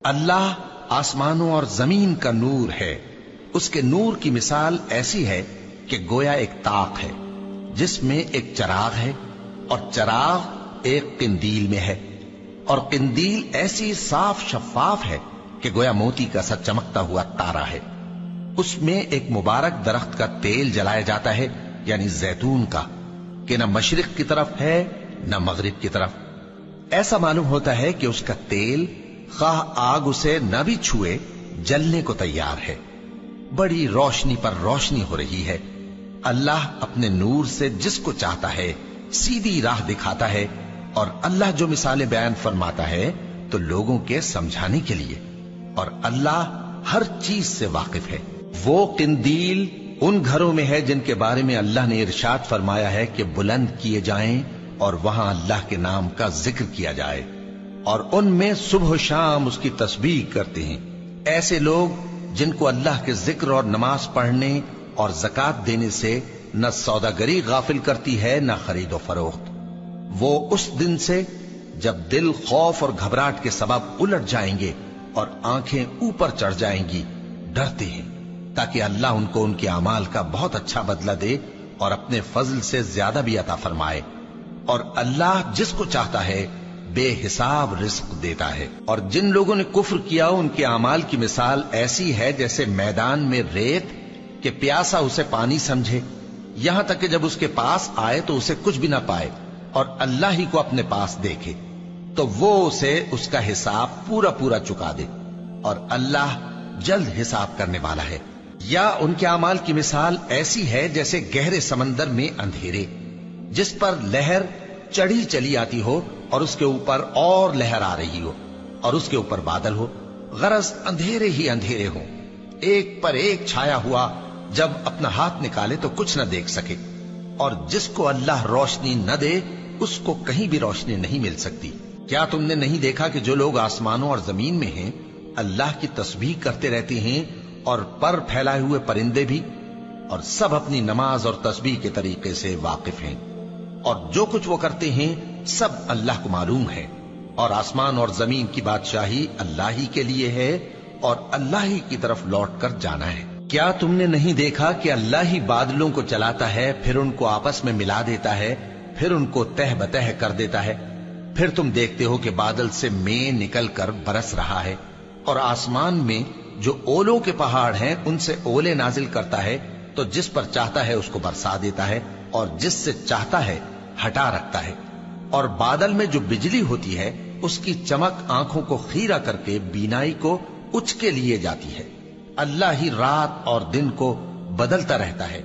اللہ آسمانوں اور زمین کا نور ہے. اس کے نور کی مثال ایسی ہے کہ گویا ایک طاق ہے جس میں ایک چراغ ہے اور چراغ ایک قندیل میں ہے، اور قندیل ایسی صاف شفاف ہے کہ گویا موتی کا سا چمکتا ہوا تارا ہے. اس میں ایک مبارک درخت کا تیل جلایا جاتا ہے، یعنی زیتون کا، کہ نہ مشرق کی طرف ہے نہ مغرب کی طرف. ایسا معلوم ہوتا ہے کہ اس کا تیل خواہ آگ اسے نہ بھی چھوئے جلنے کو تیار ہے. بڑی روشنی پر روشنی ہو رہی ہے. اللہ اپنے نور سے جس کو چاہتا ہے سیدھی راہ دکھاتا ہے، اور اللہ جو مثالیں بیان فرماتا ہے تو لوگوں کے سمجھانے کے لیے، اور اللہ ہر چیز سے واقف ہے. وہ قندیل ان گھروں میں ہے جن کے بارے میں اللہ نے ارشاد فرمایا ہے کہ بلند کیے جائیں اور وہاں اللہ کے نام کا ذکر کیا جائے، اور ان میں صبح و شام اس کی تسبیح کرتے ہیں. ایسے لوگ جن کو اللہ کے ذکر اور نماز پڑھنے اور زکات دینے سے نہ سوداگری غافل کرتی ہے نہ خرید و فروخت. وہ اس دن سے جب دل خوف اور گھبراہٹ کے سبب الٹ جائیں گے اور آنکھیں اوپر چڑھ جائیں گی ڈرتے ہیں، تاکہ اللہ ان کو ان کے اعمال کا بہت اچھا بدلہ دے اور اپنے فضل سے زیادہ بھی عطا فرمائے. اور اللہ جس کو چاہتا ہے بے حساب رزق دیتا ہے. اور جن لوگوں نے کفر کیا ان کے اعمال کی مثال ایسی ہے جیسے میدان میں ریت کہ پیاسا اسے پانی سمجھے، یہاں تک کہ جب اس کے پاس آئے تو اسے کچھ بھی نہ پائے، اور اللہ ہی کو اپنے پاس دیکھے تو وہ اسے اس کا حساب پورا پورا چکا دے، اور اللہ جلد حساب کرنے والا ہے. یا ان کے اعمال کی مثال ایسی ہے جیسے گہرے سمندر میں اندھیرے جس پر لہر چڑھی چلی آتی ہو اور اس کے اوپر اور لہر آ رہی ہو، اور اس کے اوپر بادل ہو، غرض اندھیرے ہی اندھیرے ہوں، ایک پر ایک چھایا ہوا، جب اپنا ہاتھ نکالے تو کچھ نہ دیکھ سکے. اور جس کو اللہ روشنی نہ دے اس کو کہیں بھی روشنی نہیں مل سکتی. کیا تم نے نہیں دیکھا کہ جو لوگ آسمانوں اور زمین میں ہیں اللہ کی تسبیح کرتے رہتے ہیں، اور پر پھیلائے ہوئے پرندے بھی، اور سب اپنی نماز اور تسبیح کے طریقے سے واقف ہیں، اور جو کچھ وہ کرتے ہیں سب اللہ کو معلوم ہے. اور آسمان اور زمین کی بادشاہی اللہ ہی کے لیے ہے، اور اللہ ہی کی طرف لوٹ کر جانا ہے. کیا تم نے نہیں دیکھا کہ اللہ ہی بادلوں کو چلاتا ہے، پھر ان کو آپس میں ملا دیتا ہے، پھر ان کو تہ بتہ کر دیتا ہے، پھر تم دیکھتے ہو کہ بادل سے مے نکل کر برس رہا ہے، اور آسمان میں جو اولوں کے پہاڑ ہیں ان سے اولے نازل کرتا ہے، تو جس پر چاہتا ہے اس کو برسا دیتا ہے، اور جس سے چاہتا ہے ہٹا رکھتا ہے. اور بادل میں جو بجلی ہوتی ہے اس کی چمک آنکھوں کو خیرہ کر کے بینائی کو اچ کے لیے جاتی ہے. اللہ ہی رات اور دن کو بدلتا رہتا ہے.